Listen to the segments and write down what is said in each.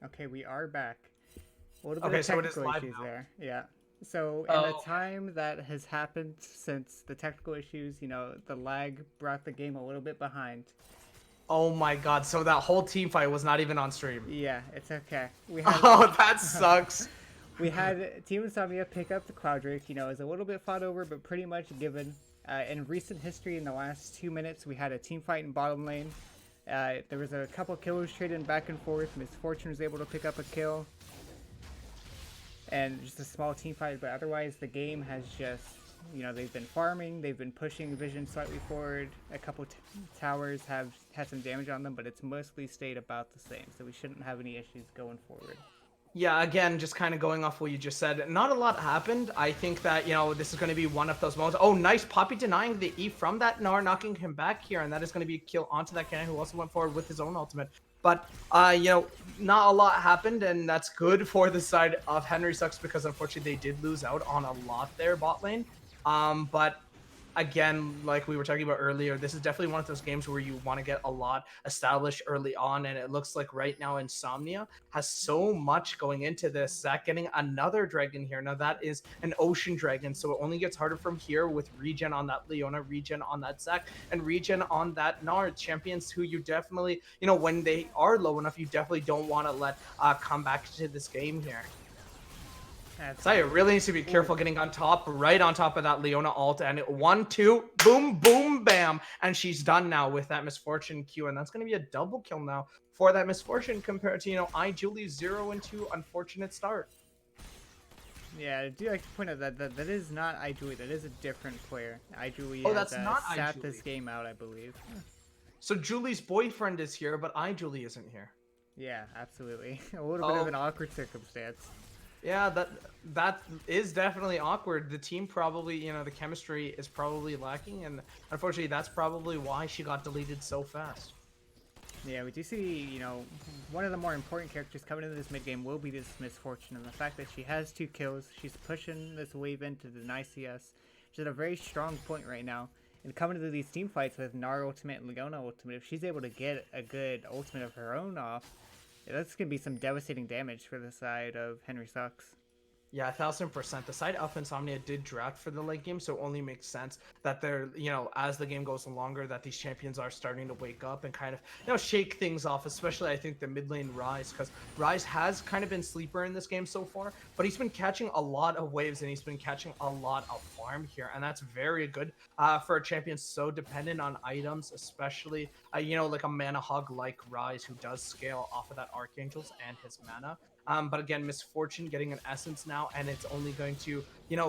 Okay, we are back. A little bit Okay, of so it is technical live issues now. there. Yeah. So in the Oh, okay. time that has happened since the technical issues, the lag brought the game a little bit behind. Oh my god, so that whole team fight was not even on stream. Yeah, it's okay. We had Oh, that sucks. we had Team Insomnia pick up the Quadrake. It was a little bit fought over, but pretty much given. In recent history, in the last 2 minutes, we had a team fight in bottom lane. There was a couple kills traded back and forth. Misfortune was able to pick up a kill, and just a small team fight. But otherwise, the game has just, they've been farming, they've been pushing Vision slightly forward. A couple towers have had some damage on them, but it's mostly stayed about the same. So we shouldn't have any issues going forward. Yeah, again, just kind of going off what you just said, not a lot happened. I think that, this is going to be one of those moments. Oh, nice. Poppy denying the E from that Gnar, knocking him back here, and that is going to be a kill onto that cannon who also went forward with his own ultimate. But, not a lot happened, and that's good for the side of Henry Sucks because unfortunately they did lose out on a lot there bot lane. But again, like we were talking about earlier, this is definitely one of those games where you want to get a lot established early on, and it looks like right now Insomnia has so much going into this. Zach getting another dragon here. Now that is an ocean dragon, so it only gets harder from here with regen on that Leona, regen on that Zach, and regen on that Nard. Champions who you definitely, when they are low enough, you definitely don't want to let come back to this game here. Saya Absolutely. really needs to be Ooh. careful getting on top, right on top of that Leona ult, and 1-2, boom, boom, bam, and she's done now with that Misfortune Q, and that's going to be a double kill now for that Misfortune compared to, iJulie's 0-2 unfortunate start. Yeah, I do like to point out that is not iJulie. That is a different player. iJulie Oh, has that's not sat this iJulie. game out, I believe. So Julie's boyfriend is here, but iJulie isn't here. Yeah, absolutely. A little bit of Oh, an awkward circumstance. yeah, that is definitely awkward. The team probably, the chemistry is probably lacking, and unfortunately, that's probably why she got deleted so fast. Yeah, we do see, one of the more important characters coming into this mid game will be this Misfortune, and the fact that she has 2 kills, she's pushing this wave into the CS. She's at a very strong point right now. And coming into these team fights with Gnar ultimate and Leona ultimate, if she's able to get a good ultimate of her own off, that's going to be some devastating damage for the side of Henry Sucks. Yeah, 1000%. The side of Insomnia did draft for the late game, so it only makes sense that they're, as the game goes longer, that these champions are starting to wake up and kind of, shake things off, especially I think the mid lane Rise, because Rise has kind of been sleeper in this game so far, but he's been catching a lot of waves and he's been catching a lot of farm here, and that's very good for a champion so dependent on items, especially, like a mana hog like Rise, who does scale off of that Archangels and his mana. But again, Misfortune getting an essence now, and it's only going to,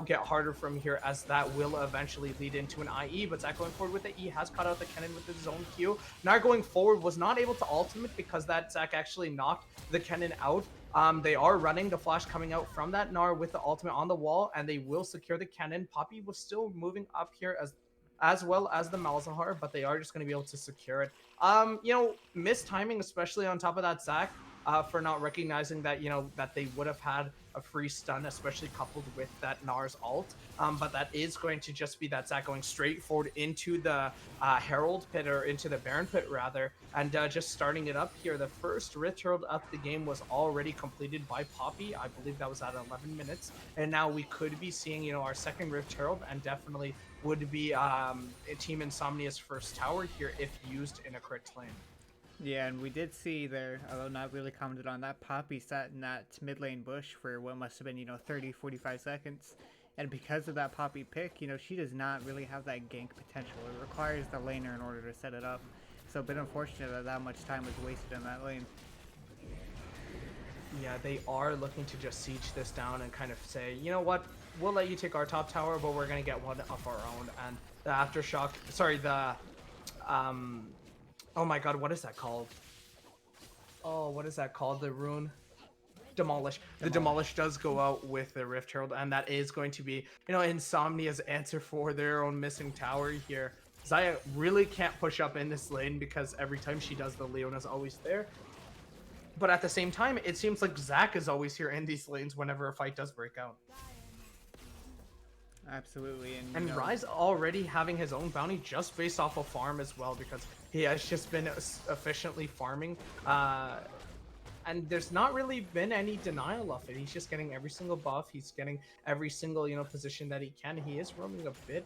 get harder from here as that will eventually lead into an IE. But Zach going forward with the E has caught out the cannon with his own Q. Now going forward was not able to ultimate because that Zach actually knocked the cannon out. They are running the flash coming out from that Gnar with the ultimate on the wall, and they will secure the cannon. Poppy was still moving up here as well as the Malzahar, but they are just going to be able to secure it. Missed timing, especially on top of that Zach, for not recognizing that, that they would have had a free stun, especially coupled with that Gnar's ult. But that is going to just be that Zac going straight forward into the Herald pit, or into the Baron pit rather, and just starting it up here. The first Rift Herald of the game was already completed by Poppy. I believe that was at 11 minutes. And now we could be seeing, our second Rift Herald, and definitely would be Team Insomnia's first tower here if used in a correct lane. Yeah, and we did see there, although not really commented on, that Poppy sat in that mid lane bush for what must have been, 30, 45 seconds. And because of that Poppy pick, she does not really have that gank potential. It requires the laner in order to set it up. So a bit unfortunate that that much time was wasted in that lane. Yeah, they are looking to just siege this down and kind of say, you know what, we'll let you take our top tower, but we're going to get one of our own. And the aftershock, sorry, um, oh my god, what is that called? Oh, what is that called? The rune? Demolish. The Demolish does go out with the Rift Herald, and that is going to be, Insomnia's answer for their own missing tower here. Xayah really can't push up in this lane because every time she does, the Leona's always there. But at the same time, it seems like Zac is always here in these lanes whenever a fight does break out. Absolutely, And Rise already having his own bounty just based off of farm as well, because he has just been efficiently farming. and there's not really been any denial of it. He's just getting every single buff. He's getting every single, position that he can. He is roaming a bit,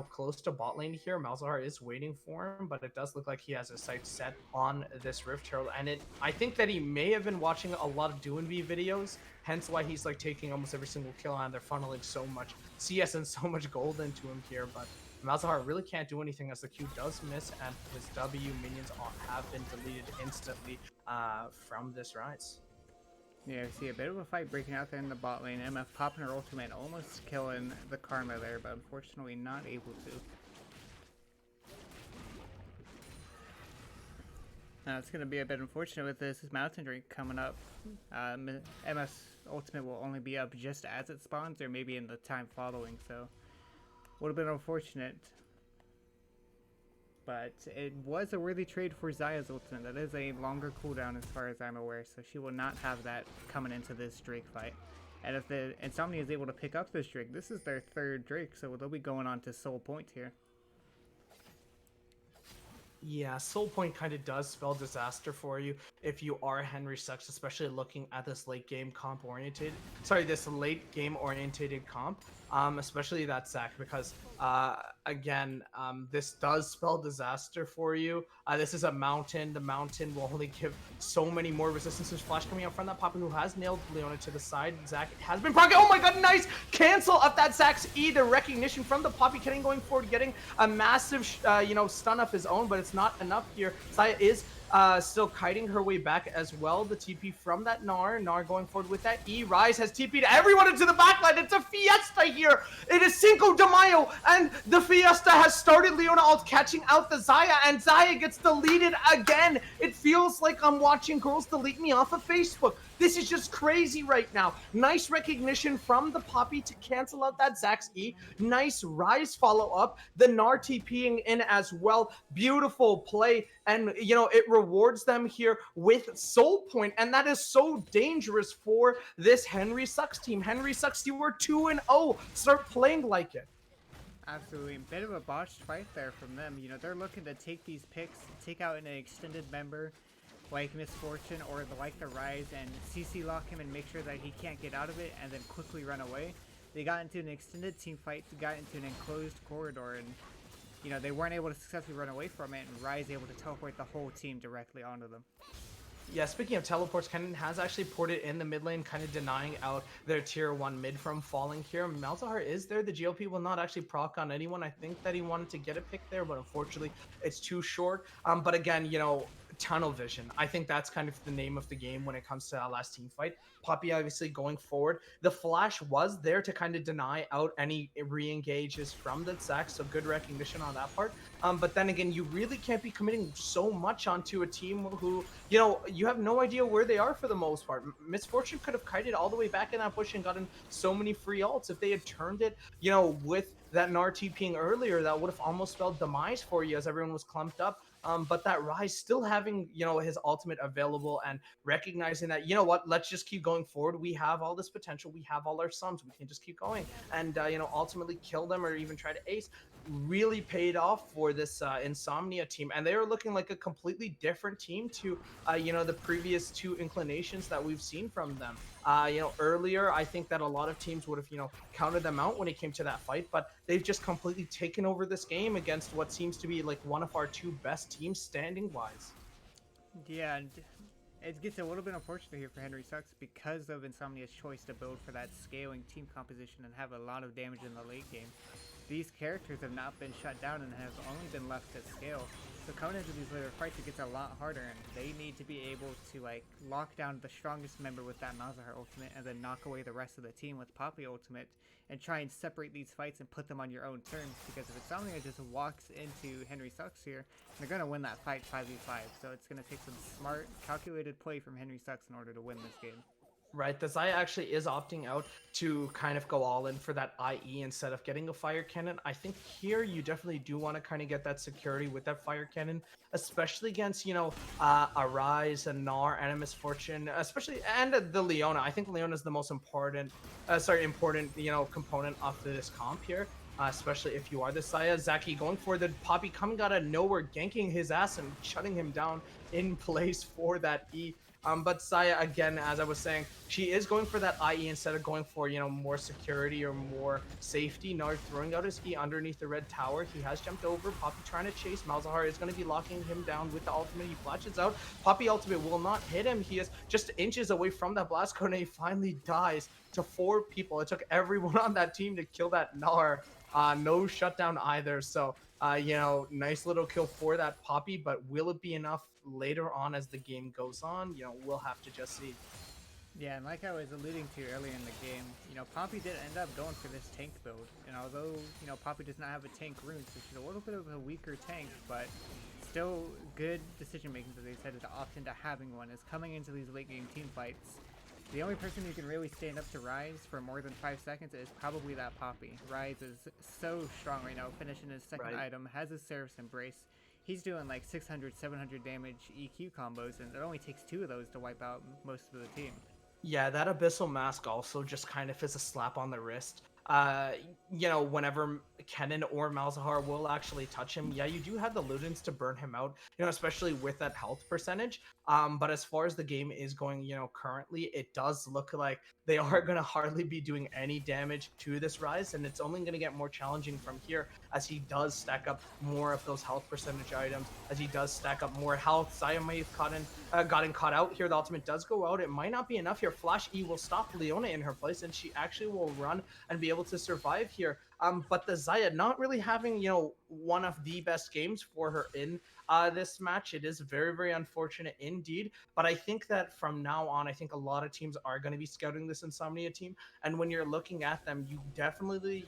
close to bot lane here. Malzahar is waiting for him, but it does look like he has his sights set on this Rift Herald. And I think that he may have been watching a lot of Do&V videos, hence why he's like taking almost every single kill, and they're funneling so much CS and so much gold into him here. But Malzahar really can't do anything as the Q does miss, and his W minions have been deleted instantly from this Rise. Yeah, we see a bit of a fight breaking out there in the bot lane. MF popping her ultimate, almost killing the Karma there, but unfortunately not able to. Now it's going to be a bit unfortunate with this Mountain Drink coming up. MF's ultimate will only be up just as it spawns, or maybe in the time following, so would have been unfortunate. But it was a worthy trade for Xayah's ultimate. That is a longer cooldown as far as I'm aware, so she will not have that coming into this Drake fight. And if the Insomnia is able to pick up this Drake, this is their third Drake, so they'll be going on to Soul Point here. Yeah, Soul Point kind of does spell disaster for you if you are Henry Sucks, especially looking at this late game comp oriented. Sorry, this late game orientated comp, especially that Zac, because again, this does spell disaster for you. This is a mountain. The mountain will only give so many more resistance. There's flash coming out from that Poppy, who has nailed Leona to the side. Zac has been proc. Oh my god, nice cancel of that Zac's E. The recognition from the Poppy Kenning going forward, getting a massive, stun of his own, but it's not enough here. Xayah is still kiting her way back as well. The TP from that Gnar going forward with that E. Rise has TP'd everyone into the backline. It's a fiesta here. It is Cinco de Mayo, and the fiesta has started. Leona ult catching out the Xayah, and Xayah gets deleted again. It feels like I'm watching girls delete me off of Facebook. This is just crazy right now. Nice recognition from the Poppy to cancel out that Zac's E. Nice Rise follow-up. The Gnar TPing in as well. Beautiful play. And, it rewards them here with Soul Point. And that is so dangerous for this Henry Sucks team. Henry Sucks, you were 2-0. Start playing like it. Absolutely. A bit of a botched fight there from them. They're looking to take these picks, take out an extended member like Misfortune or like the Rise, and CC lock him and make sure that he can't get out of it, and then quickly run away. They got into an extended team fight, got into an enclosed corridor, and they weren't able to successfully run away from it, and Rise able to teleport the whole team directly onto them. Yeah, speaking of teleports, Kennen has actually ported in the mid lane, kind of denying out their tier 1 mid from falling here. Malzahar is there. The GLP will not actually proc on anyone. I think that he wanted to get a pick there, but unfortunately it's too short. But again, tunnel vision. I think that's kind of the name of the game when it comes to that last team fight. Poppy obviously going forward. The flash was there to kind of deny out any re-engages from the Zac, so good recognition on that part. But then again, you really can't be committing so much onto a team who, you have no idea where they are for the most part. Misfortune could have kited all the way back in that bush and gotten so many free ults. If they had turned it, with that Gnar TPing earlier, that would have almost spelled demise for you as everyone was clumped up. But that Rise still having, his ultimate available and recognizing that, let's just keep going forward. We have all this potential. We have all our sums. We can just keep going and, ultimately kill them or even try to ace. Really paid off for this Insomnia team. And they are looking like a completely different team to, the previous two inclinations that we've seen from them. Earlier, I think that a lot of teams would have, counted them out when it came to that fight, but they've just completely taken over this game against what seems to be like one of our two best teams standing wise. Yeah, and it gets a little bit unfortunate here for Henry Sucks because of Insomnia's choice to build for that scaling team composition and have a lot of damage in the late game. These characters have not been shut down and have only been left to scale. So coming into these later fights, it gets a lot harder, and they need to be able to lock down the strongest member with that Malzahar ultimate, and then knock away the rest of the team with Poppy ultimate, and try and separate these fights and put them on your own terms. Because if Insomnia just walks into Henry Sucks here, they're gonna win that fight 5v5. So it's gonna take some smart, calculated play from Henry Sucks in order to win this game. Right, the Xayah actually is opting out to kind of go all in for that IE instead of getting a fire cannon. I think here you definitely do want to kind of get that security with that fire cannon, especially against, a Rise, a Gnar, and a Misfortune, especially, and the Leona. I think Leona is the most important, component of this comp here. Especially if you are the Xayah. Zaki going for the Poppy coming out of nowhere, ganking his ass and shutting him down in place for that E. But Saya, again, as I was saying, she is going for that IE instead of going for, more security or more safety. Nard throwing out his E underneath the red tower. He has jumped over. Poppy trying to chase. Malzahar is going to be locking him down with the ultimate. He flashes out. Poppy ultimate will not hit him. He is just inches away from that blast cone, and he finally dies to 4 people. It took everyone on that team to kill that Gnar. No shutdown either. So, nice little kill for that Poppy, but will it be enough later on as the game goes on? We'll have to just see. Yeah, and like I was alluding to earlier in the game, Poppy did end up going for this tank build. And although, Poppy does not have a tank rune, so she's a little bit of a weaker tank, but still good decision making that they decided to opt into having one, is coming into these late game team fights. The only person who can really stand up to Rise for more than 5 seconds is probably that Poppy. Rise is so strong right now, finishing his second item, has his Seraph's Embrace. He's doing like 600, 700 damage EQ combos, and it only takes 2 of those to wipe out most of the team. Yeah, that Abyssal Mask also just kind of is a slap on the wrist. Whenever Kennen or Malzahar will actually touch him, yeah, you do have the Ludens to burn him out, especially with that health percentage. But as far as the game is going, currently, it does look like they are going to hardly be doing any damage to this Rise, and it's only going to get more challenging from here as he does stack up more of those health percentage items, as he does stack up more health. Saya may have gotten caught out here. The ultimate does go out. It might not be enough here. Flash E will stop Leona in her place, and she actually will run and be able to survive here. But the Xayah not really having, one of the best games for her in this match. It is very, very unfortunate indeed. But I think that from now on, I think a lot of teams are going to be scouting this Insomnia team. And when you're looking at them, you definitely,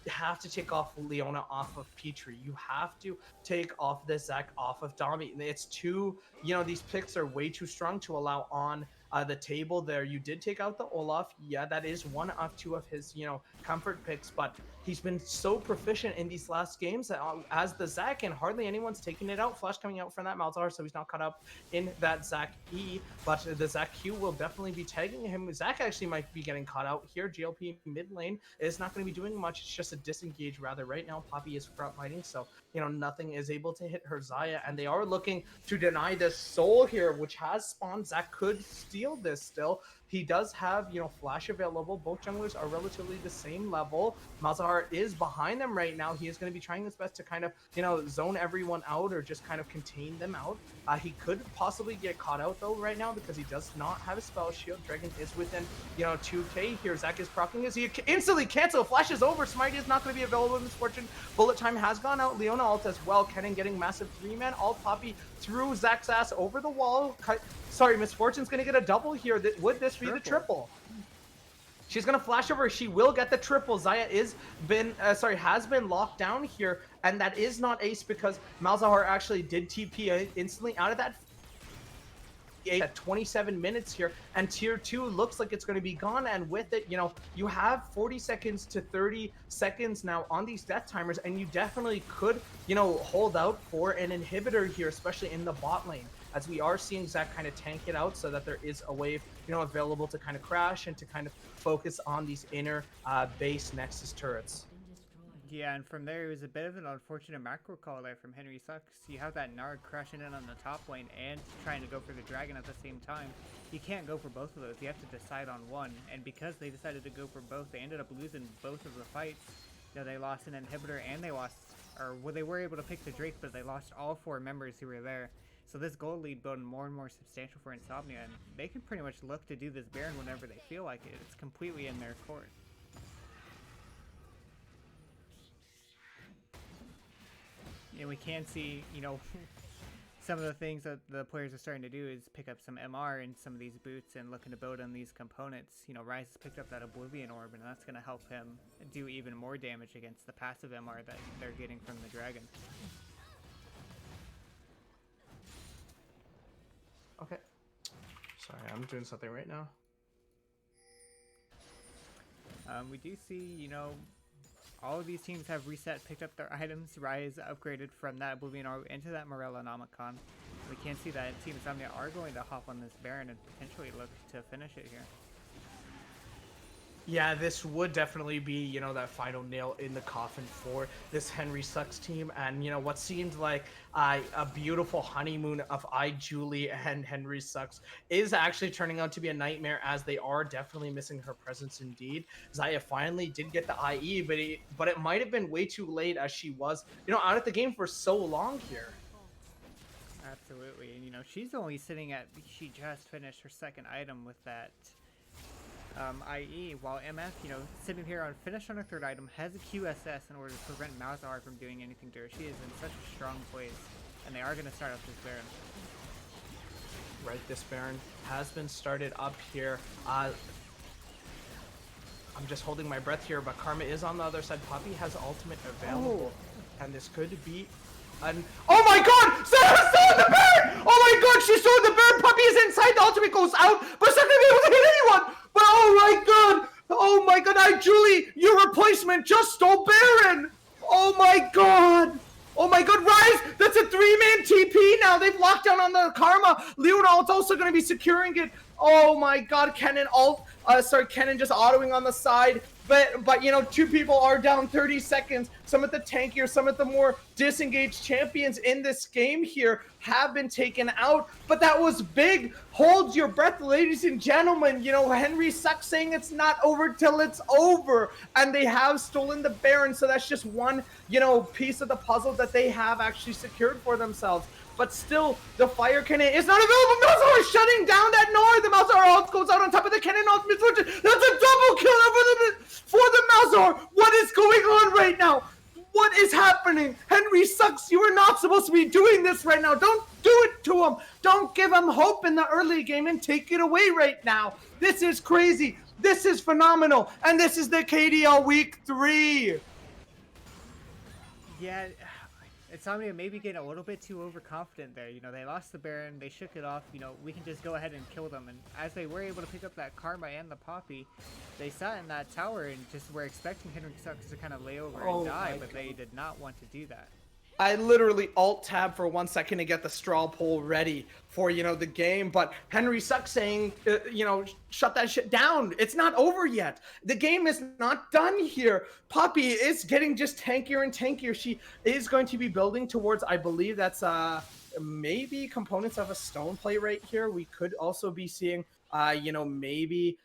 have to take off Leona off of Petrie. You have to take off the Zac off of Dami. It's too, these picks are way too strong to allow on the table there. You did take out the Olaf. Yeah, that is one of 2 of his, comfort picks, but he's been so proficient in these last games as the Zac, and hardly anyone's taking it out. Flash coming out from that Malzahar, so he's not caught up in that Zac E, but the Zac Q will definitely be tagging him. Zac actually might be getting caught out here. GLP mid lane is not going to be doing much. It's just a disengage rather. Right now, Poppy is front lighting, so nothing is able to hit her Xayah, and they are looking to deny this soul here, which has spawned. Zac could steal this still. He does have, Flash available. Both junglers are relatively the same level. Malzahar is behind them right now. He is going to be trying his best to kind of, zone everyone out or just kind of contain them out. He could possibly get caught out, though, right now because he does not have a spell shield. Dragon is within, 2k here. Zac is proccing his. He instantly cancel. Flash is over. Smite is not going to be available in this fortune. Bullet time has gone out. Leona ult as well. Kennen getting massive 3-man ult. Poppy threw Zac's ass over the wall. Sorry, Miss Fortune's going to get a double here. Would this be the triple? She's going to flash over. She will get the triple. Xayah has been locked down here, and that is not ace because Malzahar actually did TP instantly out of that at 27 minutes here, and tier 2 looks like it's going to be gone, and with it, you have 40 seconds to 30 seconds now on these death timers, and you definitely could, hold out for an inhibitor here, especially in the bot lane, as we are seeing Zac kind of tank it out so that there is a wave, available to kind of crash and to kind of focus on these inner base Nexus turrets. Yeah, and from there, it was a bit of an unfortunate macro call there from Henry Sucks. You have that Nard crashing in on the top lane and trying to go for the dragon at the same time. You can't go for both of those. You have to decide on one. And because they decided to go for both, they ended up losing both of the fights. They lost an inhibitor and they were able to pick the Drake, but they lost all 4 members who were there. So this gold lead building more and more substantial for Insomnia, and they can pretty much look to do this Baron whenever they feel like it. It's completely in their court. And we can see, some of the things that the players are starting to do is pick up some MR in some of these boots and looking to build on these components. Rise has picked up that Oblivion Orb, and that's going to help him do even more damage against the passive MR that they're getting from the dragon. Okay. Sorry, I'm doing something right now. We do see, all of these teams have reset, picked up their items. Rise upgraded from that Oblivion Orb into that Morella Nomicon. We can see that Team Insomnia are going to hop on this Baron and potentially look to finish it here. Yeah, this would definitely be, you know, that final nail in the coffin for this Henry Sucks team. And, you know, what seemed like a beautiful honeymoon of Julie and Henry Sucks is actually turning out to be a nightmare, as they are definitely missing her presence indeed. Zaya finally did get the IE, but it might have been way too late, as she was, you know, out of the game for so long here. Absolutely, and you know she's only sitting at, she just finished her second item with that IE, while MF, you know, sitting here on finish on her third item, has a QSS in order to prevent Malzahar from doing anything to her. She is in such a strong place, and they are going to start up this Baron. Right, this Baron has been started up here. I'm just holding my breath here, but Karma is on the other side. Poppy has ultimate available, and this could be an... Oh my god! Sarah's still in the Baron! Oh my god, she's still in the Baron! Puppy is inside, the ultimate goes out, but it's not gonna be able to hit anyone! But oh my god! Oh my god, Julie, your replacement just stole Baron! Oh my god! Oh my god, Rise! That's a 3-man TP now! They've locked down on the Karma! Leonald's also gonna be securing it! Oh my god, Kennen Kennen just autoing on the side. But you know, two people are down 30 seconds. Some of the tankier, some of the more disengaged champions in this game here have been taken out. But that was big. Hold your breath, ladies and gentlemen. You know, Henry Sucks saying it's not over till it's over. And they have stolen the Baron. So that's just one, you know, piece of the puzzle that they have actually secured for themselves. But still, the fire cannon is not available. Malzahar is shutting down that Nord. The Malzahar ult goes out on top of the cannon ult. Misfortune. That's a double kill for the Malzahar. What is going on right now? What is happening? Henry Sucks. You are not supposed to be doing this right now. Don't do it to him. Don't give him hope in the early game and take it away right now. This is crazy. This is phenomenal. And this is the KDL Week 3. Yeah, Insomnia maybe getting a little bit too overconfident there. You know, they lost the Baron, they shook it off. You know, we can just go ahead and kill them. And as they were able to pick up that Karma and the Poppy, they sat in that tower and just were expecting Henry Sucks to kind of lay over and die, but they did not want to do that. I literally alt-tab for 1 second to get the straw poll ready for, you know, the game. But Henry Sucks saying, you know, shut that shit down. It's not over yet. The game is not done here. Poppy is getting just tankier and tankier. She is going to be building towards, I believe that's maybe components of a stone play right here. We could also be seeing, you know, maybe...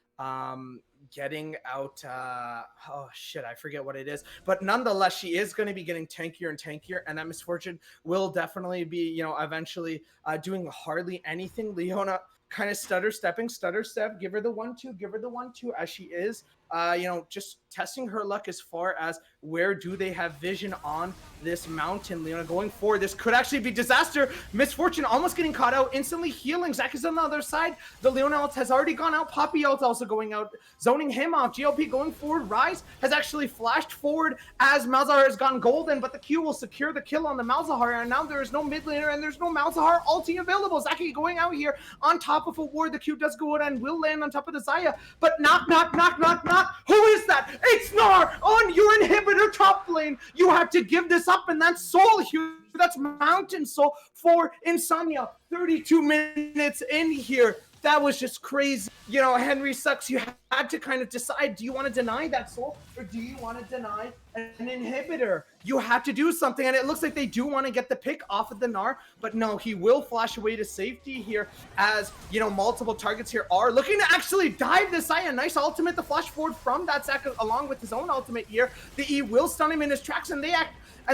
getting out oh shit, I forget what it is, but nonetheless she is going to be getting tankier and tankier, and that Misfortune will definitely be, you know, eventually doing hardly anything. Leona kind of stutter step, give her the 1-2, give her the 1-2, as she is you know, just testing her luck as far as where do they have vision on this mountain. Leona going forward, this could actually be disaster. Misfortune almost getting caught out, instantly healing. Zach is on the other side. The Leona ult has already gone out. Poppy ult also going out, zoning him off. GLP going forward. Rise has actually flashed forward as Malzahar has gone golden, but the Q will secure the kill on the Malzahar, and now there is no mid laner and there's no Malzahar ulting available. Zaki going out here on top of a ward. The Q does go out and will land on top of the Zaya, but knock. Who is that? It's Gnar on your inhibitor top lane. You have to give this up, and that's soul here. That's mountain soul for Insomnia. 32 minutes in here. That was just crazy. You know, Henry Sucks, you had to kind of decide, do you want to deny that soul or do you want to deny an inhibitor? You have to do something, and it looks like they do want to get the pick off of the Gnar, but no, he will flash away to safety here as, you know, multiple targets here are looking to actually dive this Aya. Nice ultimate, the flash forward from that Zac along with his own ultimate here. The E will stun him in his tracks, and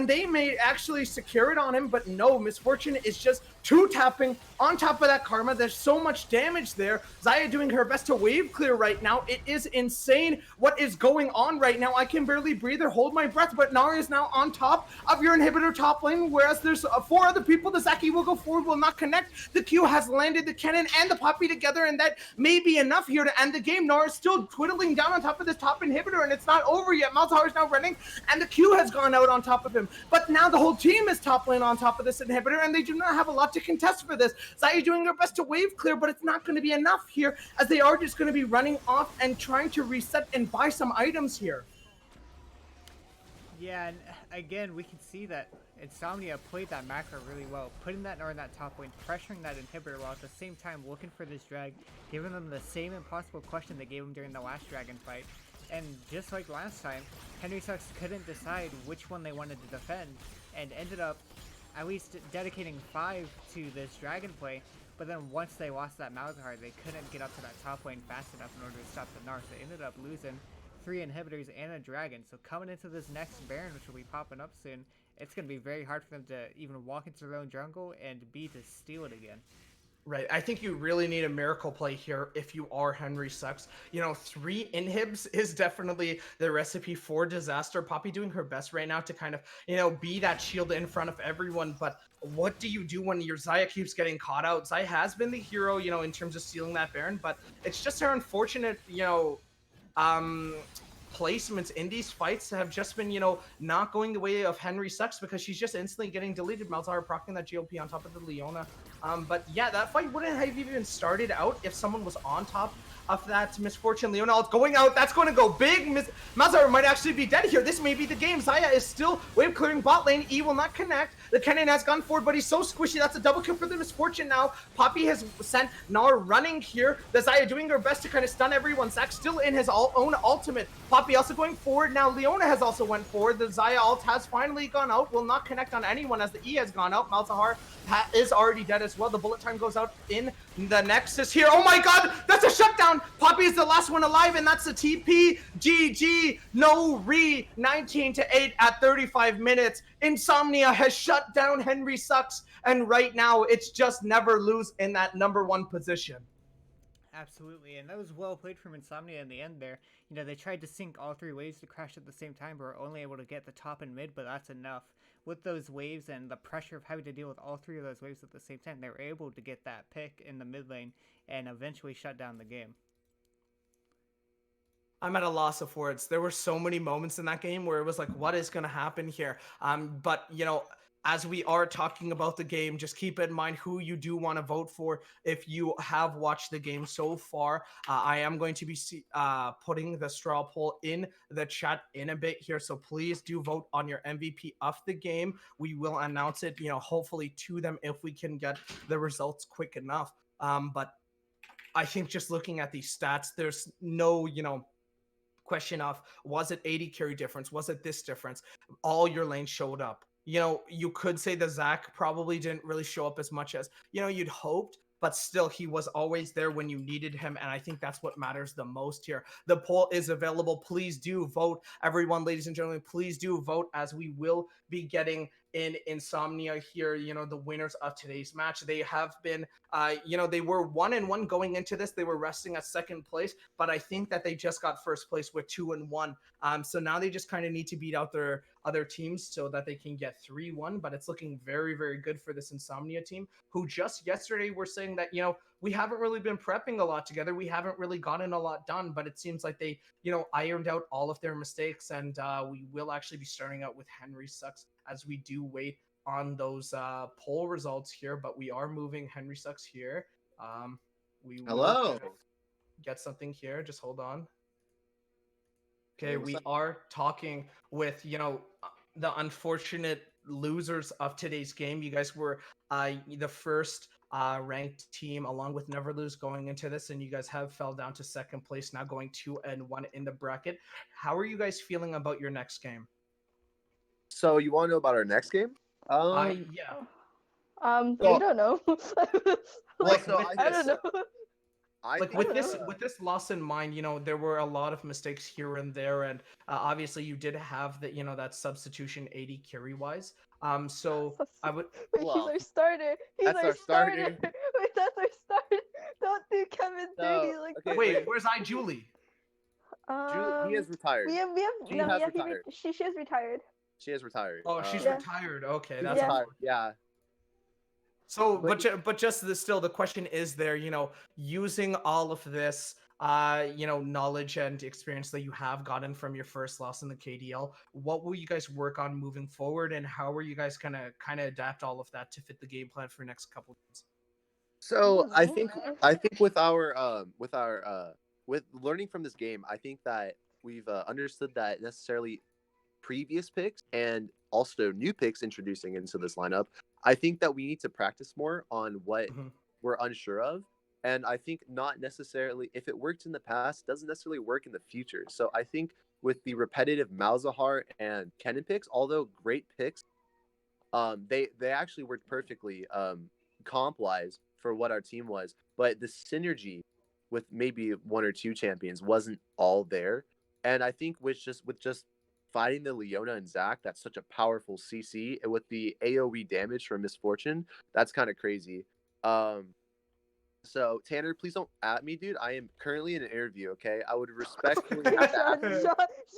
they may actually secure it on him, but no, Misfortune is just two-tapping on top of that Karma. There's so much damage there. Zaya doing her best to wave clear right now. It is insane what is going on right now. I can barely breathe or hold my breath, but Nara is now on top of your inhibitor top lane, whereas there's 4 other people. The Zaki will go forward, will not connect. The Q has landed the cannon and the Poppy together, and that may be enough here to end the game. Nara is still twiddling down on top of this top inhibitor, and it's not over yet. Malzahar is now running, and the Q has gone out on top of him. But now the whole team is top lane on top of this inhibitor, and they do not have a lot to contest for this. Zaya doing their best to wave clear, but it's not going to be enough here, as they are just going to be running off and trying to reset and buy some items here. Yeah, and again, we can see that Insomnia played that macro really well, putting that Gnar in that top lane, pressuring that inhibitor while at the same time looking for this drag, giving them the same impossible question they gave him during the last dragon fight. And just like last time, Henry Sucks couldn't decide which one they wanted to defend, and ended up at least dedicating 5 to this dragon play. But then once they lost that Malzahar, they couldn't get up to that top lane fast enough in order to stop the Narc. They ended up losing 3 inhibitors and a dragon. So coming into this next Baron, which will be popping up soon, it's going to be very hard for them to even walk into their own jungle and B, to steal it again. Right. I think you really need a miracle play here if you are Henry Sucks. 3 inhibs is definitely the recipe for disaster. Poppy doing her best right now to kind of, be that shield in front of everyone. But what do you do when your Xayah keeps getting caught out? Xayah has been the hero, in terms of stealing that Baron, but it's just her unfortunate, um placements in these fights have just been, not going the way of Henry Sucks because she's just instantly getting deleted. Malzahar proccing that GOP on top of the Leona. But yeah, that fight wouldn't have even started out if someone was on top of that Misfortune. Leona it's going out. That's going to go big. Malzahar might actually be dead here. This may be the game. Xayah is still wave clearing bot lane. E will not connect. The Kennen has gone forward, but he's so squishy. That's a double kill for the Misfortune now. Poppy has sent Gnar running here. The Xayah doing her best to kind of stun everyone. Zac still in his own ultimate. Poppy also going forward. Now Leona has also went forward. The Xayah ult has finally gone out. Will not connect on anyone as the E has gone out. Malzahar is already dead as well. The bullet time goes out in the Nexus here. Oh my god, that's a shutdown. Poppy is the last one alive, and that's the TP. GG. No re. 19-8 at 35 minutes. Insomnia has shut down Henry Sucks, and right now it's just never lose in that #1 position. Absolutely, and that was well played from Insomnia in the end there. They tried to sync all 3 waves to crash at the same time, but were only able to get the top and mid, but that's enough. With those waves and the pressure of having to deal with all 3 of those waves at the same time, they were able to get that pick in the mid lane and eventually shut down the game. I'm at a loss of words. There were so many moments in that game where it was like, what is going to happen here? But, as we are talking about the game, just keep in mind who you do want to vote for if you have watched the game so far. I am going to be putting the straw poll in the chat in a bit here, so please do vote on your MVP of the game. We will announce it, hopefully to them if we can get the results quick enough. But I think just looking at these stats, there's no, question of, was it 80 carry difference? Was it this difference? All your lanes showed up. You could say the Zac probably didn't really show up as much as, you'd hoped, but still he was always there when you needed him. And I think that's what matters the most here. The poll is available. Please do vote. Everyone, ladies and gentlemen, please do vote as we will be getting in Insomnia here, the winners of today's match. They have been, they were 1-1 going into this. They were resting at second place, but I think that they just got first place with 2-1. So now they just kind of need to beat out their other teams so that they can get 3-1, but it's looking very, very good for this Insomnia team, who just yesterday were saying that, we haven't really been prepping a lot together. We haven't really gotten a lot done, but it seems like they, ironed out all of their mistakes, and we will actually be starting out with Henry Sucks as we do wait on those poll results here, but we are moving Henry Sucks here. We will get something here. Just hold on. Okay, we are talking with, the unfortunate losers of today's game. You guys were the first ranked team along with Never Lose going into this, and you guys have fell down to second place, now going 2-1 in the bracket. How are you guys feeling about your next game? So you want to know about our next game? Yeah. We don't know. I don't know. With this loss in mind, there were a lot of mistakes here and there, and obviously you did have the, that substitution 80 carry wise. So I would. Wait, he's our starter. He's our starter. Wait, that's our starter. Don't do Kevin dirty like that. Wait, where's Julie? Julie, he is retired. She is retired. She is retired. Oh, she's retired. Okay, that's retired. Yeah. So, but just still, the question is there, using all of this, knowledge and experience that you have gotten from your first loss in the KDL, what will you guys work on moving forward, and how are you guys gonna kind of adapt all of that to fit the game plan for next couple of games? So I think with learning from this game, I think that we've understood that necessarily previous picks and also new picks introducing into this lineup, I think that we need to practice more on what we're unsure of. And I think not necessarily, if it worked in the past, doesn't necessarily work in the future. So I think with the repetitive Malzahar and Kennen picks, although great picks, they actually worked perfectly comp wise for what our team was, but the synergy with maybe one or two champions wasn't all there. And I think with just fighting the Leona and Zac, that's such a powerful CC, and with the AoE damage from Misfortune, that's kind of crazy. Um, so Tanner, please don't at me, dude. I am currently in an interview. Okay, I would respectfully have to ask. Sean,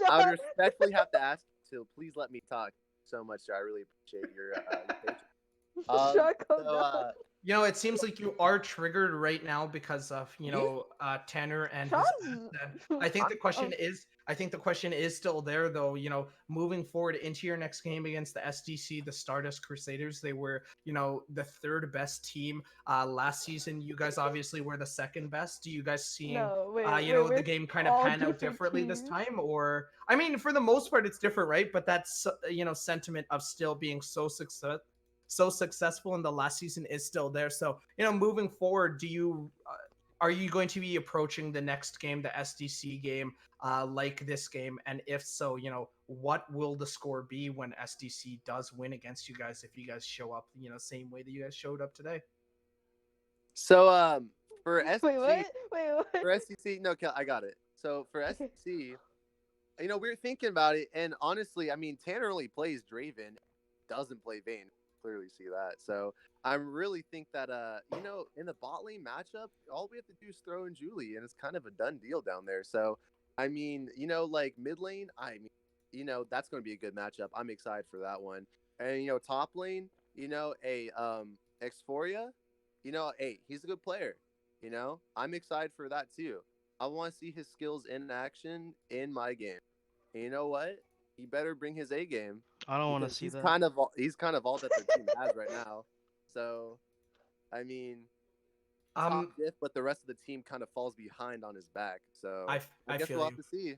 I would Sean. respectfully have to ask to please let me talk so much, sir. I really appreciate your patience. Sean, calm So down. You know, it seems like you are triggered right now because of, you Me? know, Tanner and his Sean's. and I think the question is still there though, you know, moving forward into your next game against the SDC, the Stardust Crusaders. They were, you know, the third best team last season. You guys obviously were the second best. Do you guys seeing No, wait, you wait, know, the we're game kind of all pan out different differently this teams. time? Or I mean, for the most part it's different, right? But that's you know, sentiment of still being so successful in the last season is still there. So, you know, moving forward, do you are you going to be approaching the next game, the SDC game, like this game? And if so, you know, what will the score be when SDC does win against you guys if you guys show up, you know, same way that you guys showed up today? So for Wait, SEC, what? Wait, what? for SEC, no, I got it. So for Okay. SEC, you know, we were thinking about it, and honestly, I mean, Tanner only plays Draven, doesn't play Vayne. Clearly see that. So I really think that you know, in the bot lane matchup, all we have to do is throw in Julie, and it's kind of a done deal down there. So I mean, you know, like mid lane, I mean, you know, that's going to be a good matchup. I'm excited for that one. And you know, top lane, you know, a Xphoria, you know, hey, he's a good player. You know, I'm excited for that too. I want to see his skills in action in my game. And you know what? He better bring his A game I don't want to because see that. he's kind of all that their team has right now. So, I mean, top Um, diff, but the rest of the team kind of falls behind on his back. So I I guess feel we'll you. have to see.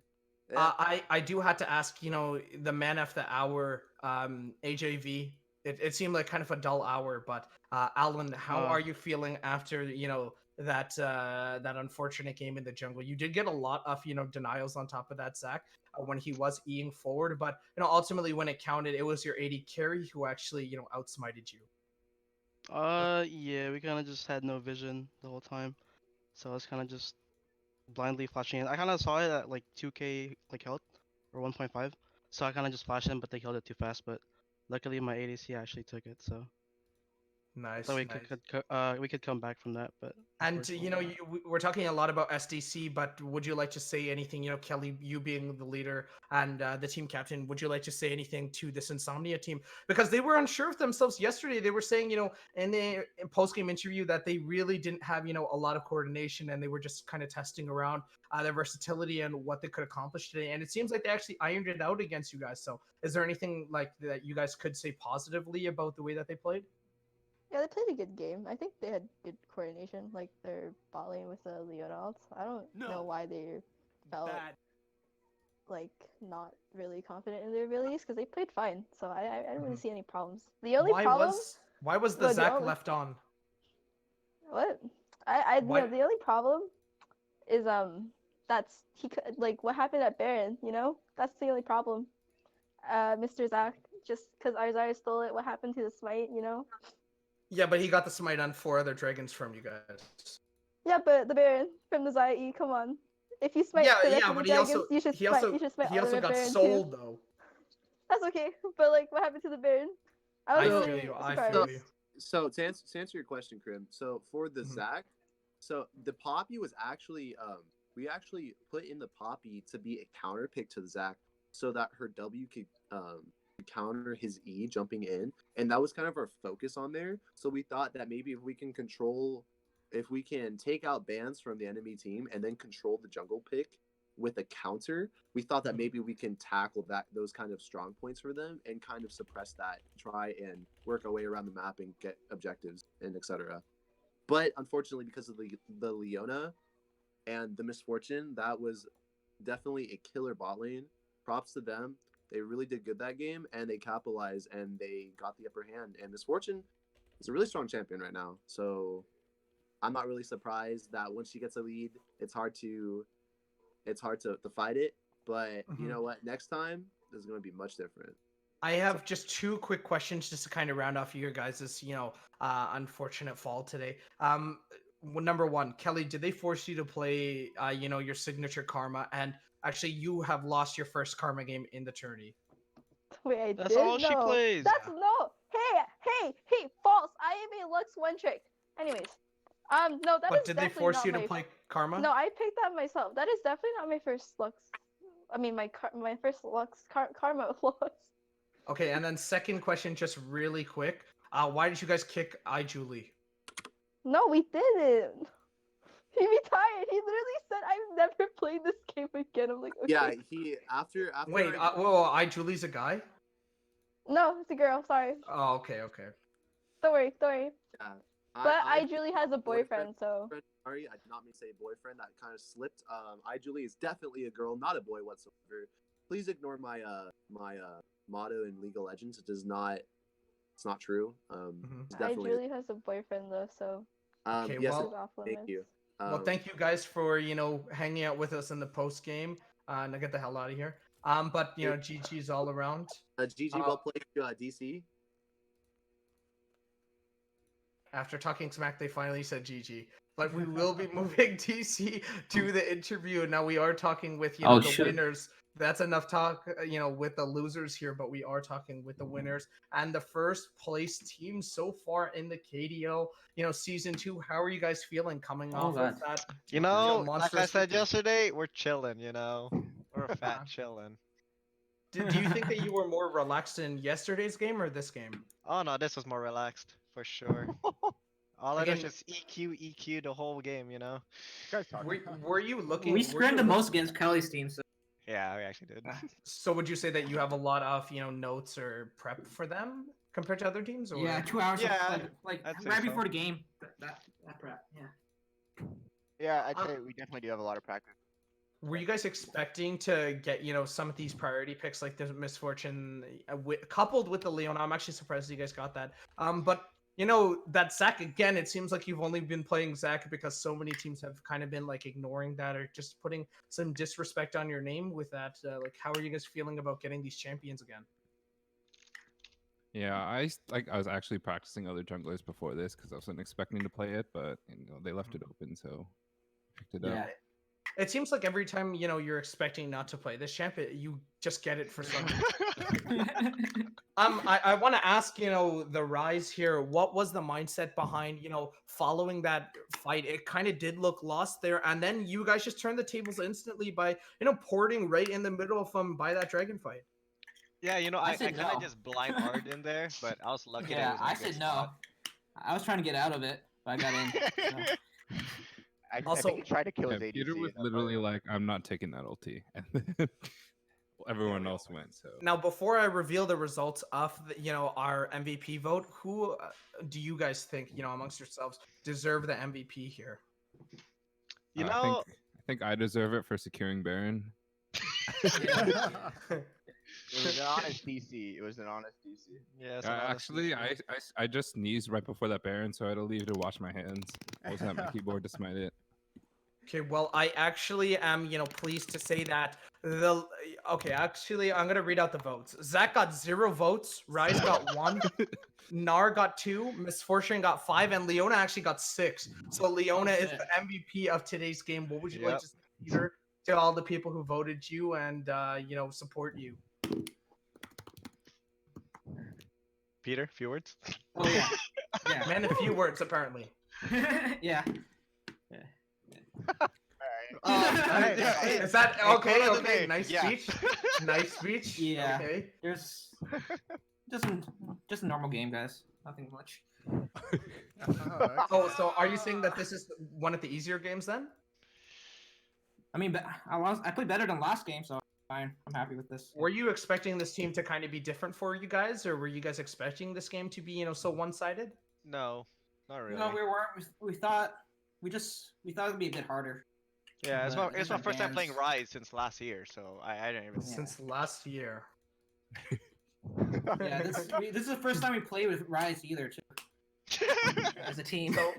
Yeah. I do have to ask, you know, the man of the hour, AJV. It seemed like kind of a dull hour, but Alan, how Uh, are you feeling after, you know, that that unfortunate game in the jungle? You did get a lot of, you know, denials on top of that, Zach, when he was eing forward, but you know, ultimately when it counted, it was your AD carry who actually, you know, outsmited you. yeah, we kind of just had no vision the whole time, so I was kind of just blindly flashing it. I kind of saw it at like 2k like health or 1.5, so I kind of just flashed in, but they killed it too fast. But luckily my ADC actually took it, so I thought Nice, nice. we could come back from that, but And you know, unfortunately not. we're talking a lot about SDC, but would you like to say anything? You know, Kelly, you being the leader and the team captain, would you like to say anything to this Insomnia team because they were unsure of themselves yesterday? They were saying, you know, in the post game interview that they really didn't have, you know, a lot of coordination and they were just kind of testing around their versatility and what they could accomplish today. And it seems like they actually ironed it out against you guys. So, is there anything like that you guys could say positively about the way that they played? Yeah, they played a good game. I think they had good coordination, like their bot lane with the Leonals. I don't know why they felt like not really confident in their abilities because they played fine. So I didn't really Mhm. see any problems. The only problem, Why was the no, the Zach only left on? what I you Why? know the only problem is that's like what happened at Baron. You know that's the only problem. Mr. Zach, just because Arzar stole it, what happened to the smite? You know. Yeah, but he got the smite on 4 other dragons from you guys. Yeah, but the Baron from the Zai, come on. If you smite Yeah, the rest yeah, of the but dragons, you should smite he all the also red got Baron too. sold though. That's okay. But like, what happened to the Baron? I was I So feel really you. I so feel surprised. you. to answer your question, Krim. So for the Mhm. Zac, so the Poppy was actually we actually put in the Poppy to be a counter pick to the Zac so that her W could counter his E jumping in, and that was kind of our focus on there. So we thought that maybe if we can take out bans from the enemy team and then control the jungle pick with a counter, we thought that Mhm. maybe we can tackle those kind of strong points for them and kind of suppress that, try and work our way around the map and get objectives and etc. But unfortunately, because of the Leona and the Misfortune, that was definitely a killer bot lane. Props to them. They really did good that game, and they capitalized, and they got the upper hand. And Misfortune is a really strong champion right now. So I'm not really surprised that once she gets a lead, it's hard to fight it. But you know what? Next time is going to be much different. I have just two quick questions just to kind of round off your guys' unfortunate fall today. Number one, Kelly, did they force you to play your signature Karma? And actually, you have lost your first Karma game in the tourney. Wait, I That's did? all she No. plays. That's no. Hey, false. I am a Lux one trick. Anyways, no, that But is did they definitely force not you to my. play Karma? No, I picked that myself. That is definitely not my first Lux. I mean, my first Lux Karma loss. Okay, and then second question, just really quick. Why did you guys kick iJulie? No, we didn't. He retired. He literally said, "I've never played this game again." I'm like, okay. Yeah, he after Wait, I- whoa, iJulie's a guy? No, it's a girl. Sorry. Oh, okay. Don't worry. yeah, But I Julie has a boyfriend, so. Sorry, I did not mean to say boyfriend. That kind of slipped. Julie is definitely a girl, not a boy whatsoever. Please ignore my motto in League of Legends. It's not true. It's definitely. Julie has a boyfriend though, so. Okay, yes, well, she's off thank limits. you. well, thank you guys for hanging out with us in the post game. Now get the hell out of here. But GG's all around. GG, well played to DC. After talking smack, they finally said GG. But we will be moving DC to the interview. Now we are talking with the winners. That's enough talk, with the losers here, but we are talking with the winners and the first place team so far in the KDL, season 2. How are you guys feeling coming off of that? Like I monstrous said victory? yesterday, we're chilling, We're fat chilling. Do you think that you were more relaxed in yesterday's game or this game? Oh no, this was more relaxed, for sure. All I did Again- was just EQ the whole game, Were you looking? We scrimmed the most against Kelly's team, so Yeah, we actually did. So would you say that you have a lot of notes or prep for them compared to other teams? Or? yeah, 2 hours. Yeah, like I'd say right so. before the game. That prep, yeah. Yeah, I'd say we definitely do have a lot of practice. Were you guys expecting to get some of these priority picks like the Misfortune coupled with the Leona? I'm actually surprised you guys got that. But that Zac again, it seems like you've only been playing Zac because so many teams have kind of been like ignoring that or just putting some disrespect on your name with that. Like, how are you guys feeling about getting these champions again? Yeah, I was actually practicing other junglers before this because I wasn't expecting to play it, but they left it open, so picked it Yeah. up. It seems like every time you're expecting not to play this champion, you just get it for some reason. I want to ask the Rise here. What was the mindset behind following that fight? It kind of did look lost there, and then you guys just turned the tables instantly by porting right in the middle of them by that dragon fight. Yeah, I kind said no. of just blind hard in there, but I was lucky. Yeah, that it was in a I good said no. spot. I was trying to get out of it, but I got in. So. I think he tried to kill Yeah, his ADC. Peter was literally like, "I'm not taking that ulti," and then everyone else went. So Now, before I reveal the results of our MVP vote, who do you guys think amongst yourselves deserve the MVP here? I think I deserve it for securing Baron. It was an honest DC. It was an honest DC. Yeah, Actually, I just sneezed right before that Baron, so I had to leave to wash my hands. I wasn't at my keyboard to smite it. Okay, well, I actually am, pleased to say that I'm gonna read out the votes. Zac got 0 votes, Rise got 1, Nar got 2, Misfortune got 5, and Leona actually got 6. So Leona is the MVP of today's game. What would you like to say, Peter, to all the people who voted you and support you? Peter, few words. Oh yeah, yeah, Man, a few words apparently. yeah. Is that okay? quote of the Okay, day. nice Yeah. speech. Nice speech. Yeah. Okay. There's just a normal game, guys. Nothing much. Oh, so are you saying that this is one of the easier games then? I mean, I played better than last game, so fine. I'm happy with this. Were you expecting this team to kind of be different for you guys, or were you guys expecting this game to be, so one-sided? No, not really. No, we weren't. We thought it'd be a bit harder. Yeah, it's but my different first time playing bands. Rise since last year, so I didn't even. Yeah. Since last year. Yeah, this is the first time we played with Rise either, too, as a team. So,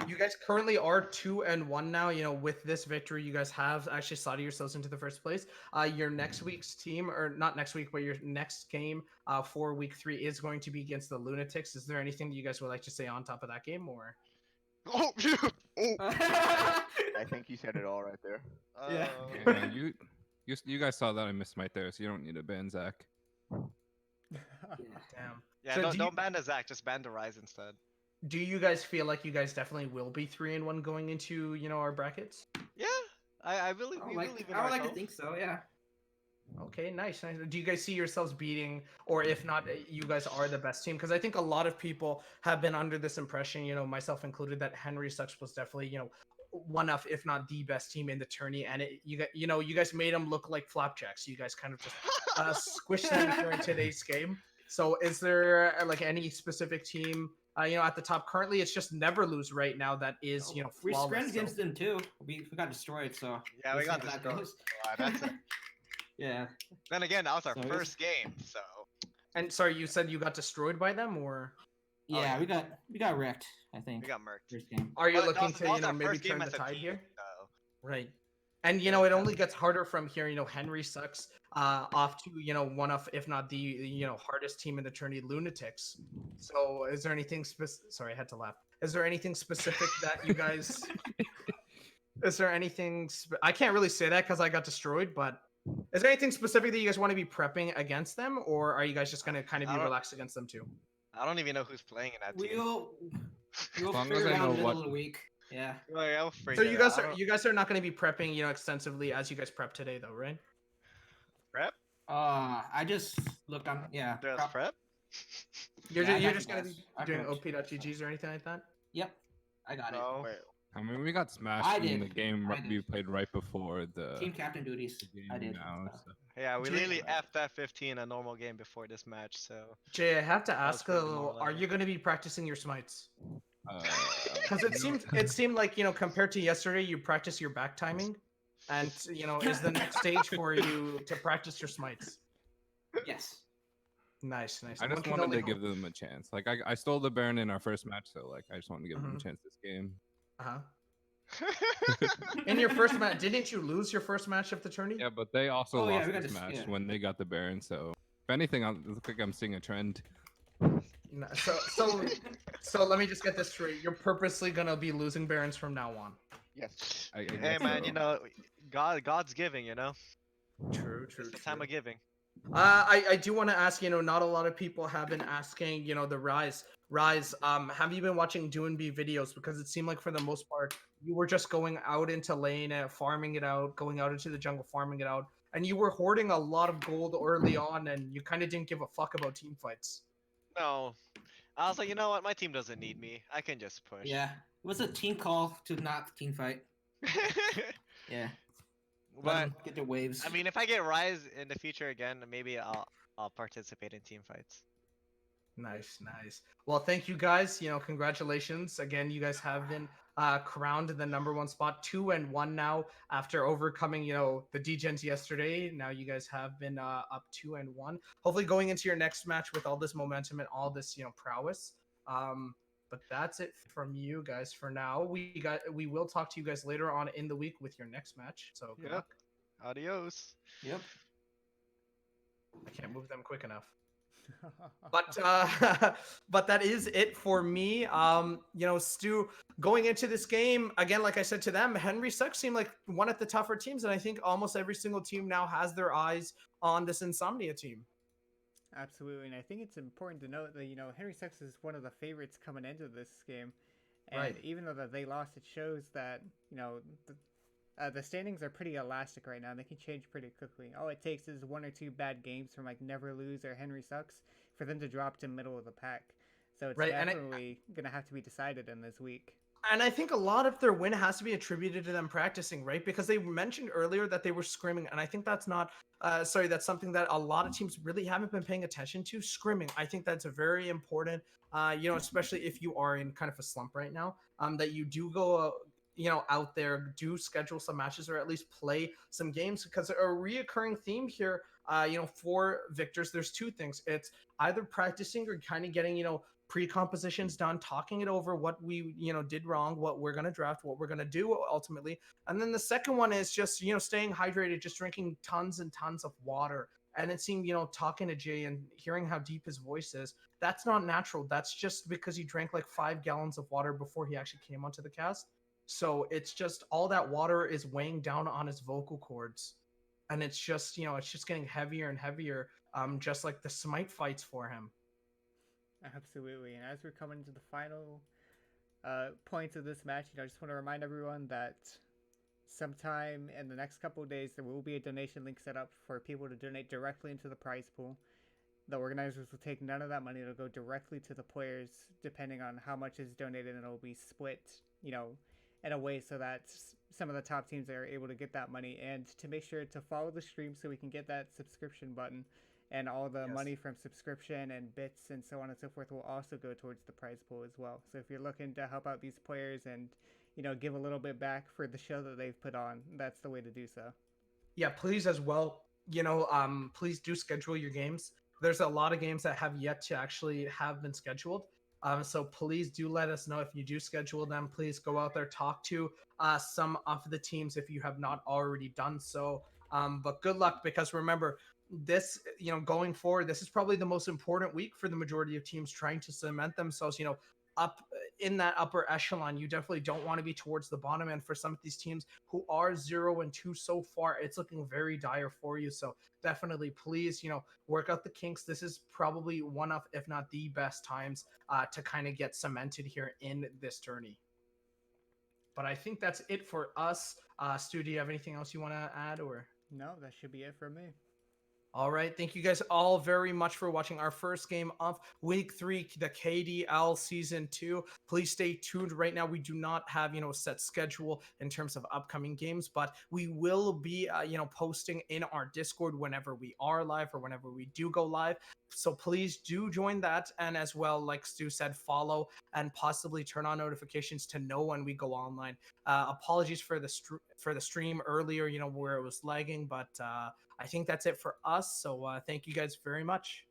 You guys currently are 2-1 now. You know, with this victory, you guys have actually slotted yourselves into the first place. Your next week's team, or not next week, but your next game for week 3 is going to be against the Lunatics. Is there anything you guys would like to say on top of that game, or? Oh, oh. Yeah. I think you said it all right there. Yeah. Yeah, you guys saw that I missed right there, so you don't need to ban Zach. Damn. Yeah, So don't ban the Zach, just ban the Rise instead. Do you guys feel like you guys definitely will be 3-1 going into our brackets? Yeah, I really, we believe in I would like to ourselves. think so. Yeah. Okay, nice. Do you guys see yourselves beating, or if not, you guys are the best team? Because I think a lot of people have been under this impression, myself included, that Henry Sucks was definitely, one of, if not the best team in the tourney, and you guys made them look like flapjacks. You guys kind of just squished them here in today's game. So, is there like any specific team, at the top? Currently, it's just Never Lose right now that is, We flawless. scrimmed against them too. We got destroyed. So Yeah, we'll we see got how that destroyed. goes. That's it. Yeah. Then again, that was our So it was- first game, so And sorry, you said you got destroyed by them, or Yeah, yeah. we got wrecked. I think. we got murked. First game. are you But looking that was to, our maybe first game turn the as a tide team, here? so. Right. And it only gets harder from here. Henry Sucks off to one of, if not the hardest team in the tourney, Lunatics. So is there anything sorry, I had to laugh. Is there anything specific that you guys is there anything I can't really say that because I got destroyed, but is there anything specific that you guys want to be prepping against them, or are you guys just gonna kind of I be don't- relaxed against them too? I don't even know who's playing in that team. We'll As long as figure I it out know in the what- middle of the week. Yeah. Like, I'll So figure you it guys out. I are don't- not going to be prepping extensively as you guys prep today though, right? prep? I just looked on. Yeah. There's prep? You're Yeah, I you're got just you going to guys. be I doing prepped. op.ggs or anything like that? Yep. I got No. Wait, I mean, we got smashed I in the did. game I did. we played right before it. the Team captain duties. game I did. now. So. So. Yeah, we Jay- literally effed that 15 a normal game before this match, so. Jay, I have to was ask pretty though, are demoralizing. you going to be practicing your smites? Because You it seemed like compared to yesterday, you practice your back timing, and is the next stage for you to practice your smites. Yes. Nice. I One just can wanted only to give them a chance. Like I stole the Baron in our first match, so like I just wanted to give them Mhm. a chance this game. Uh-huh. In your first match, didn't you lose your first match of the tourney? Yeah, but they also Oh, yeah, lost we got this this- match yeah. when they got the Baron. So if anything, it looks like I'm seeing a trend. No, so let me just get this straight. You're purposely gonna be losing Barons from now on. yes. I Hey guess man, so. God's giving, True. It's the time of giving. I do want to ask, not a lot of people have been asking, the Rise. Have you been watching Doinby videos? Because it seemed like for the most part, you were just going out into lane, farming it out, going out into the jungle, farming it out, and you were hoarding a lot of gold early on, and you kind of didn't give a fuck about team fights. No. I was like, you know what? My team doesn't need me. I can just push. Yeah. It was a team call to not team fight. Yeah. Let But 'em get their waves. I mean, if I get Rise in the future again, maybe I'll participate in team fights. Nice. Well, thank you guys. Congratulations again. You guys have been crowned the #1 spot, 2-1 now after overcoming the degens yesterday. Now you guys have been up 2-1. Hopefully, going into your next match with all this momentum and all this prowess. But that's it from you guys for now. We will talk to you guys later on in the week with your next match. So good Yep. luck. Adios. Yep. I can't move them quick enough. But but that is it for me. Stu, going into this game again, like I said to them, Henry Sucks seemed like one of the tougher teams, and I think almost every single team now has their eyes on this Insomnia team. Absolutely, and I think it's important to note that Henry Sucks is one of the favorites coming into this game, and Right. even though that they lost, it shows that the standings are pretty elastic right now. They can change pretty quickly. All it takes is 1 or 2 bad games from like Never Lose or Henry Sucks for them to drop to middle of the pack. So it's Right, and definitely gonna have to be decided in this week. And I think a lot of their win has to be attributed to them practicing, right? Because they mentioned earlier that they were scrimming, and I think that's not, that's something that a lot of teams really haven't been paying attention to. Scrimming, I think that's a very important, especially if you are in kind of a slump right now, that you do go, out there, do schedule some matches or at least play some games, because a reoccurring theme here, for victors, there's two things. It's either practicing or kind of getting, pre-compositions done, talking it over, what we did wrong, what we're gonna draft, what we're gonna do ultimately. And then the second one is just staying hydrated, just drinking tons and tons of water. And it seemed, talking to Jay and hearing how deep his voice is, that's not natural. That's just because he drank like 5 gallons of water before he actually came onto the cast. So it's just all that water is weighing down on his vocal cords. And it's just, it's just getting heavier and heavier, just like the Smite fights for him. Absolutely. And as we're coming to the final points of this match, I just want to remind everyone that sometime in the next couple of days, there will be a donation link set up for people to donate directly into the prize pool. The organizers will take none of that money. It'll go directly to the players, depending on how much is donated, and it'll be split, in a way so that some of the top teams are able to get that money. And to make sure to follow the stream so we can get that subscription button, and all the money from subscription and bits and so on and so forth will also go towards the prize pool as well. So if you're looking to help out these players and give a little bit back for the show that they've put on, that's the way to do so. Yeah, please as well. Please do schedule your games. There's a lot of games that have yet to actually have been scheduled. So please do let us know if you do schedule them. Please go out there, talk to some of the teams if you have not already done so. But good luck, because remember, this, going forward, this is probably the most important week for the majority of teams trying to cement themselves, up in that upper echelon. You definitely don't want to be towards the bottom end for some of these teams who are 0-2 so far. It's looking very dire for you. So definitely, please, work out the kinks. This is probably one of, if not the best times to kind of get cemented here in this tourney. But I think that's it for us. Stu, do you have anything else you want to add, or? No, that should be it for me. All right. Thank you guys all very much for watching our first game of week 3, the KDL season 2. Please stay tuned. Right now, we do not have, a set schedule in terms of upcoming games, but we will be, posting in our Discord whenever we are live or whenever we do go live. So please do join that. And as well, like Stu said, follow and possibly turn on notifications to know when we go online. Apologies for the stream earlier, where it was lagging, but I think that's it for us. So thank you guys very much.